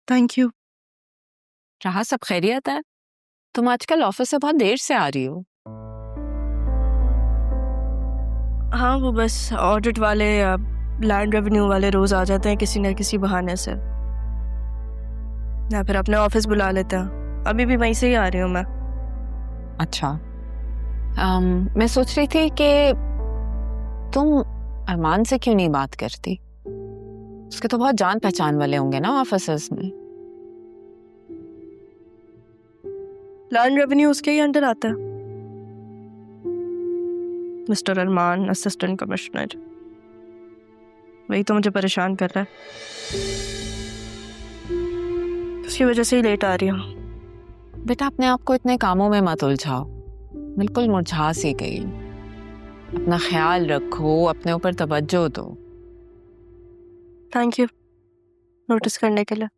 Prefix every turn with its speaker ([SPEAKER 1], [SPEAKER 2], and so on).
[SPEAKER 1] Thank you.
[SPEAKER 2] रहा सब खैरियत है? तुम आजकल ऑफिस से बहुत देर से आ रही हो।
[SPEAKER 1] हाँ, वो बस ऑडिट वाले या लैंड रेवेन्यू वाले रोज आ जाते हैं किसी न किसी बहाने से, या फिर अपने ऑफिस बुला लेते हैं। अभी भी वहीं से ही आ रही हूँ मैं।
[SPEAKER 2] अच्छा, मैं सोच रही थी कि तुम अरमान से क्यों नहीं बात करती? उसके तो बहुत जान पहचान वाले होंगे ना ऑफिसर्स में।
[SPEAKER 1] लैंड रेवेन्यू उसके ही अंडर आता है। मिस्टर अरमान असिस्टेंट कमिश्नर, वही तो मुझे परेशान कर रहा है। उसकी वजह से ही लेट आ रही हूँ।
[SPEAKER 2] बेटा, अपने आप को इतने कामों में मत उलझाओ, बिल्कुल मुरझा सी गई। अपना ख्याल रखो, अपने ऊपर तवज्जो दो।
[SPEAKER 1] थैंक यू नोटिस करने के लिए।